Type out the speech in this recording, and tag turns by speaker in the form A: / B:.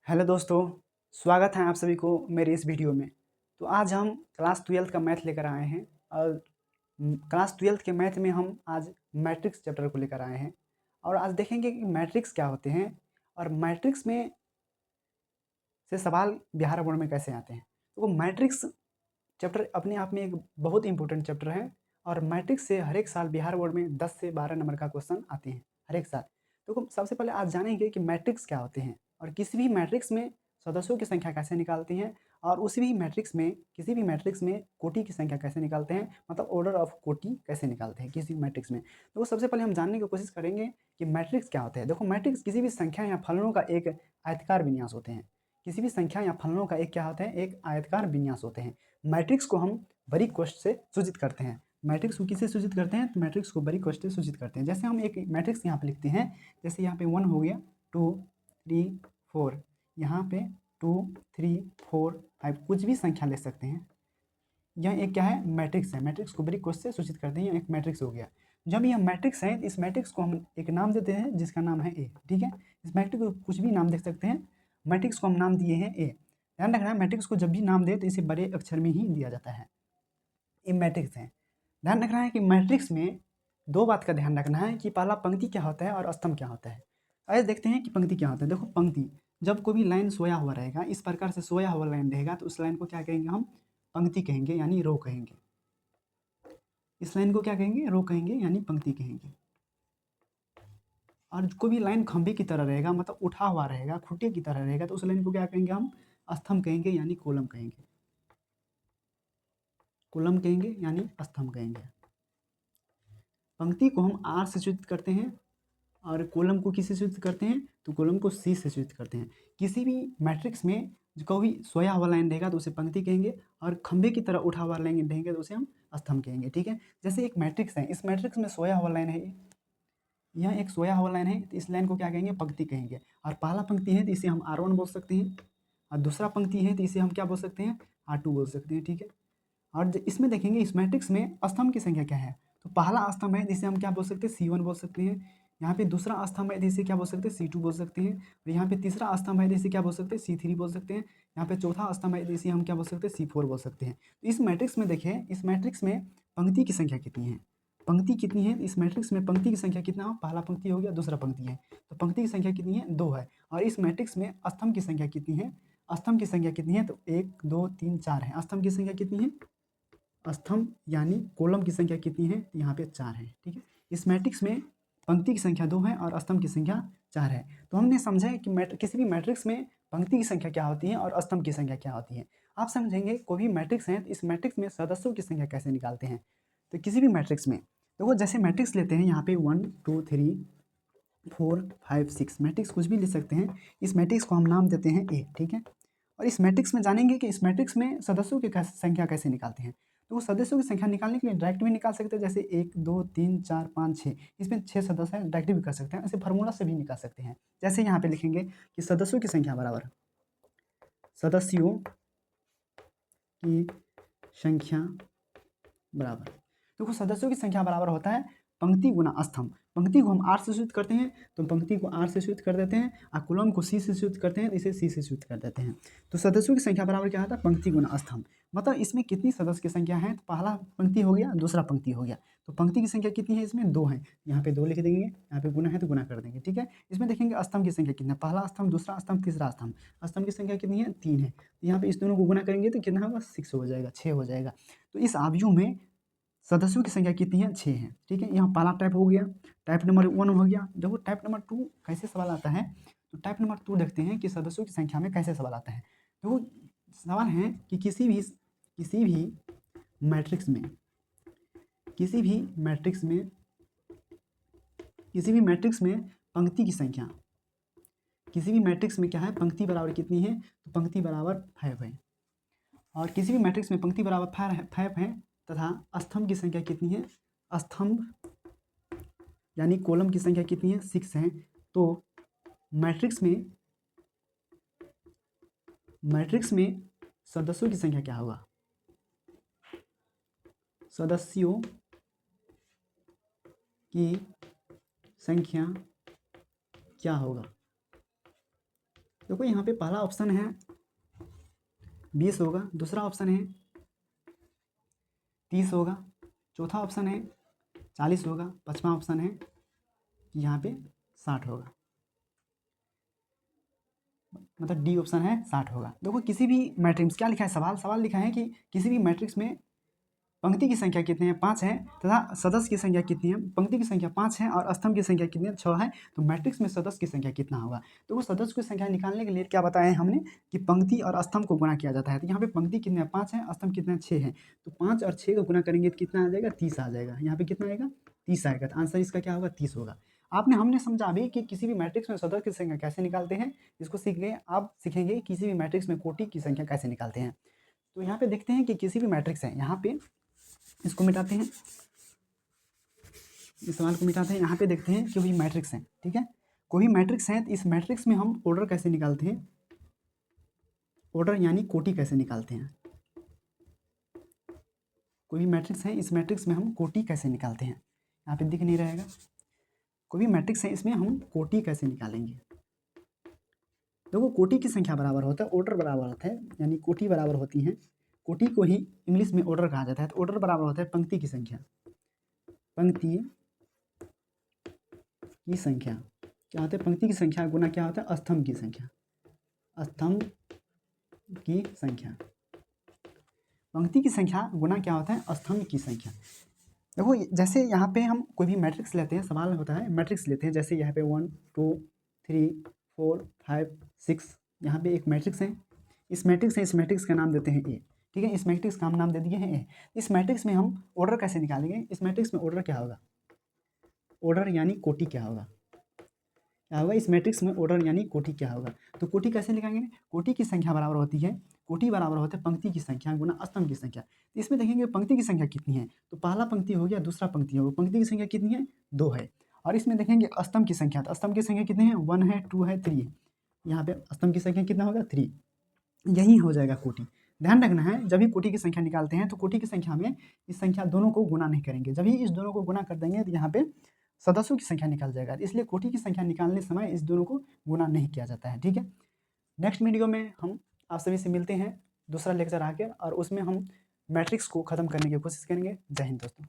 A: Hello दोस्तों, स्वागत है आप सभी को मेरे इस वीडियो में। तो आज हम क्लास 12 का मैथ लेकर आए हैं और क्लास 12 के मैथ में हम आज मैट्रिक्स चैप्टर को लेकर आए हैं और आज देखेंगे कि मैट्रिक्स क्या होते हैं और मैट्रिक्स में से सवाल बिहार बोर्ड में कैसे आते हैं। तो वो मैट्रिक्स चैप्टर अपने आप में एक बहुत इंपॉर्टेंट चैप्टर है और मैट्रिक्स से हर एक साल बिहार बोर्ड में 10 से 12 नंबर का क्वेश्चन आते हैं हर एक साल। तो सबसे पहले आज जानेंगे कि मैट्रिक्स क्या होते हैं और किसी भी मैट्रिक्स में सदस्यों की संख्या कैसे निकालते हैं और उसी भी मैट्रिक्स में किसी भी मैट्रिक्स में कोटि की संख्या कैसे निकालते हैं, मतलब ऑर्डर ऑफ कोटि कैसे निकालते हैं किसी भी मैट्रिक्स में। तो वो सबसे पहले हम जानने की कोशिश करेंगे कि मैट्रिक्स क्या होते हैं। देखो, मैट्रिक्स किसी भी संख्या या फलनों का एक आयताकार विन्यास होते हैं। किसी भी संख्या या फलनों का एक क्या होते हैं, एक आयताकार विन्यास होते हैं। मैट्रिक्स को हम बड़ी कोष्ठ से सूचित करते हैं। मैट्रिक्स को किससे सूचित करते हैं, तो मैट्रिक्स को बड़ी कोष्ठ से सूचित करते हैं। जैसे हम एक मैट्रिक्स यहाँ पे लिखते हैं, जैसे यहाँ पे 1 हो गया, 2 3 4, यहाँ पे 2 3 4 5, कुछ भी संख्या ले सकते हैं। यह एक क्या है, मैट्रिक्स है। मैट्रिक्स को बड़ी कोष्ठ से सूचित करते हैं, एक मैट्रिक्स हो गया। जब यह मैट्रिक्स है, इस मैट्रिक्स को हम एक नाम देते हैं जिसका नाम है ए। ठीक है, इस मैट्रिक्स को कुछ भी नाम दे सकते हैं। मैट्रिक्स को हम नाम दिए हैं ए। ध्यान रखना है, मैट्रिक्स को जब भी नाम दे तो इसे बड़े अक्षर में ही दिया जाता है। ये मैट्रिक्स है। ध्यान रखना है कि मैट्रिक्स में दो बात का ध्यान रखना है कि पहला पंक्ति क्या होता है और स्तंभ क्या होता है। आइए देखते हैं कि पंक्ति क्या होता है। देखो, पंक्ति, जब कोई भी लाइन सोया हुआ रहेगा, इस प्रकार से सोया हुआ लाइन रहेगा तो उस लाइन को क्या कहेंगे, हम पंक्ति कहेंगे यानी रो कहेंगे। इस लाइन को क्या कहेंगे, रो कहेंगे यानी पंक्ति कहेंगे। और कोई भी लाइन खंभे की तरह रहेगा, मतलब उठा हुआ रहेगा, खूंटे की तरह रहेगा, तो उस लाइन को क्या कहेंगे, हम स्तंभ कहेंगे यानी कॉलम कहेंगे। कॉलम कहेंगे यानी स्तंभ कहेंगे। पंक्ति को हम आर से सूचित करते हैं और कॉलम को किससे सूचित करते हैं, तो कॉलम को सी से सूचित करते हैं। किसी भी मैट्रिक्स में जो कोई सोया हुआ लाइन रहेगा तो उसे पंक्ति कहेंगे और खंभे की तरह उठा हुआ लाइन रहेंगे तो उसे हम स्तंभ कहेंगे। ठीक है, जैसे एक मैट्रिक्स है, इस मैट्रिक्स में सोया हुआ लाइन है, यह एक सोया हुआ लाइन है, तो इस लाइन को क्या कहेंगे, पंक्ति कहेंगे। और पहला पंक्ति है तो इसे हम R1 बोल सकते हैं और दूसरा पंक्ति है तो इसे हम क्या बोल सकते हैं, R2 बोल सकते हैं। ठीक है, और इसमें देखेंगे इस मैट्रिक्स में स्तंभ की संख्या क्या है, तो पहला स्तंभ है जिसे हम क्या बोल सकते हैं, C1 बोल सकते हैं। यहाँ पे दूसरा स्तंभ है जिसे क्या बोल सकते हैं, C2 बोल सकते हैं। और यहाँ पे तीसरा स्तंभ है जिसे क्या बोल सकते हैं, C3 बोल सकते हैं। यहाँ पे चौथा स्तंभ है जिसे हम क्या बोल सकते हैं, C4 बोल सकते हैं। तो इस मैट्रिक्स में देखिए, इस मैट्रिक्स में पंक्ति की संख्या कितनी है, पंक्ति कितनी है, इस मैट्रिक्स में पंक्ति की संख्या कितना हो, पहला पंक्ति हो गया, दूसरा पंक्ति है, तो पंक्ति की संख्या कितनी है, 2 है। और इस मैट्रिक्स में स्तंभ की संख्या कितनी है, स्तंभ की संख्या कितनी है, तो 1 2 3 4 है। स्तंभ की संख्या कितनी है, स्तंभ यानी कॉलम की संख्या कितनी है, तो यहाँ पे 4 है। ठीक है, इस मैट्रिक्स में पंक्ति की संख्या 2 है और स्तंभ की संख्या 4 है। तो हमने समझा है कि किसी भी मैट्रिक्स में पंक्ति की संख्या क्या होती है और स्तंभ की संख्या क्या होती है। आप समझेंगे कोई भी मैट्रिक्स है तो इस मैट्रिक्स में सदस्यों की संख्या कैसे निकालते हैं। तो किसी भी मैट्रिक्स में देखो, जैसे मैट्रिक्स लेते हैं यहाँ पे 1 2 3 4 5 6, मैट्रिक्स कुछ भी ले सकते हैं। इस मैट्रिक्स को हम नाम देते हैं ए। ठीक है, और इस मैट्रिक्स में जानेंगे कि इस मैट्रिक्स में सदस्यों की संख्या कैसे निकालते हैं। तो वो सदस्यों की संख्या निकालने के लिए डायरेक्ट भी निकाल सकते हैं, जैसे 1 2 3 4 5 6, इसमें 6 सदस्य हैं, डायरेक्ट भी कर सकते हैं, ऐसे फार्मूला से भी निकाल सकते हैं। जैसे यहाँ पे लिखेंगे कि सदस्यों की संख्या बराबर सदस्यों की संख्या बराबर, देखो सदस्यों की संख्या बराबर होता है पंक्ति गुना स्तंभ। पंक्ति को हम आर से सूचित करते हैं तो पंक्ति को आर से सूचित कर देते हैं, और कॉलम को सी से सूचित करते हैं तो इसे सी से सूचित कर देते हैं। तो सदस्यों की संख्या बराबर क्या होता है, पंक्ति गुना स्तंभ। मतलब इसमें कितनी सदस्य की संख्या है, तो पहला पंक्ति हो गया, दूसरा पंक्ति हो गया, तो पंक्ति की संख्या कितनी है, इसमें 2 है, यहाँ पे 2 लिख देंगे, यहाँ पे गुना है तो गुना कर देंगे। ठीक है, इसमें देखेंगे स्तंभ की संख्या कितना है, पहला स्तंभ, दूसरा स्तंभ, तीसरा स्तंभ, स्तंभ की संख्या कितनी है, 3 है। तो यहाँ पे इस दोनों को गुना करेंगे तो कितना होगा, 6 हो जाएगा, 6 हो जाएगा। तो इस आव्यूह में सदस्यों की संख्या कितनी है, 6 है। ठीक है, यहाँ पहला टाइप हो गया, टाइप नंबर 1 हो गया। देखो टाइप नंबर 2 कैसे सवाल आता है, तो टाइप नंबर 2 देखते हैं कि सदस्यों की संख्या में कैसे सवाल आता है। तो सवाल है कि किसी भी मैट्रिक्स में किसी भी मैट्रिक्स में पंक्ति की संख्या, किसी भी मैट्रिक्स में क्या है, पंक्ति बराबर कितनी है, तो पंक्ति बराबर 5 है। और किसी भी मैट्रिक्स में पंक्ति बराबर 5 है तथा स्तंभ की संख्या कितनी है, स्तंभ यानी कॉलम की संख्या कितनी है, 6 है। तो मैट्रिक्स में सदस्यों की संख्या क्या होगा, सदस्यों की संख्या क्या होगा, देखो यहाँ पे पहला ऑप्शन है 20 होगा, दूसरा ऑप्शन है 30 होगा, चौथा ऑप्शन है 40 होगा, पाँचवा ऑप्शन है कि यहाँ पे 60 होगा, मतलब डी ऑप्शन है 60 होगा। देखो किसी भी मैट्रिक्स, क्या लिखा है सवाल लिखा है कि किसी भी मैट्रिक्स में पंक्ति की संख्या कितनी है 5 है तथा सदस्य की संख्या कितनी है, पंक्ति की संख्या 5 है और स्तंभ की संख्या कितनी है 6 है, तो मैट्रिक्स में सदस्य की संख्या कितना होगा। तो वो सदस्य की संख्या निकालने के लिए क्या बताया है हमने कि पंक्ति और स्तंभ को गुणा किया जाता है। तो यहाँ पे पंक्ति कितने 5 है, स्तंभ कितना 6 है, तो 5 और 6 को गुणा करेंगे तो कितना आ जाएगा 30 आ जाएगा। यहाँ पे कितना आएगा 30 आएगा, तो आंसर इसका क्या होगा 30 होगा। हमने समझा अभी कि किसी भी मैट्रिक्स में सदस्य की संख्या कैसे निकालते हैं, इसको सीख गए। आप सीखेंगे किसी भी मैट्रिक्स में कोटि की संख्या कैसे निकालते हैं। तो यहाँ पे देखते हैं कि किसी भी मैट्रिक्स है, यहाँ पे इसको मिटाते हैं, इस सवाल को मिटाते हैं। यहाँ पे देखते हैं कि वही मैट्रिक्स है, ठीक है, कोई मैट्रिक्स है, तो इस मैट्रिक्स में हम ऑर्डर कैसे निकालते हैं, ऑर्डर यानी कोटि कैसे निकालते हैं। कोई मैट्रिक्स है, इस मैट्रिक्स में हम कोटि कैसे निकालते हैं, यहाँ पे दिख नहीं रहेगा। कोई भी मैट्रिक्स है, इसमें हम कोटि कैसे निकालेंगे। देखो कोटि की संख्या बराबर होता है ऑर्डर बराबर होता है, यानी कोटि बराबर होती है, कोटि को ही इंग्लिश में ऑर्डर कहा जाता है। तो ऑर्डर बराबर होता है पंक्ति की संख्या, पंक्ति की संख्या क्या होता है, पंक्ति की संख्या गुना क्या होता है स्तंभ की संख्या, स्तंभ की संख्या, पंक्ति की संख्या गुना क्या होता है स्तंभ की संख्या। देखो जैसे यहाँ पे हम कोई भी मैट्रिक्स लेते हैं, सवाल होता है मैट्रिक्स लेते हैं, जैसे यहाँ पे 1 2 3 4 5 6, यहाँ पे एक मैट्रिक्स है, इस मैट्रिक्स का नाम देते हैं ए, ठीक है, इस मैट्रिक्स का हम नाम दे दिए हैं ए। इस मैट्रिक्स में हम ऑर्डर कैसे निकालेंगे, इस मैट्रिक्स में ऑर्डर क्या होगा, ऑर्डर यानी कोटि क्या होगा, इस मैट्रिक्स में ऑर्डर यानी कोटि क्या होगा। तो कोटि कैसे निकालेंगे, कोटि की संख्या बराबर होती है, कोटि बराबर होता है पंक्ति की संख्या गुना स्तंभ की संख्या। तो इसमें देखेंगे पंक्ति की संख्या कितनी है, तो पहला पंक्ति हो गया, दूसरा पंक्ति होगा, पंक्ति की संख्या कितनी है 2 है। और इसमें देखेंगे स्तंभ की संख्या, तो स्तंभ की संख्या कितनी है 1 है 2 है 3 है, यहाँ पे स्तंभ की संख्या कितना होगा 3, यही हो जाएगा कोटि। ध्यान रखना है जब भी कोटि की संख्या निकालते हैं तो कोटि की संख्या में इस संख्या दोनों को गुना नहीं करेंगे, जब ही इस दोनों को गुना कर देंगे तो यहाँ पे सदस्यों की संख्या निकल जाएगा, इसलिए कोटि की संख्या निकालने समय इस दोनों को गुना नहीं किया जाता है, ठीक है। नेक्स्ट वीडियो में हम आप सभी से मिलते हैं दूसरा लेक्चर आकर, और उसमें हम मैट्रिक्स को ख़त्म करने की कोशिश करेंगे। जय हिंद दोस्तों।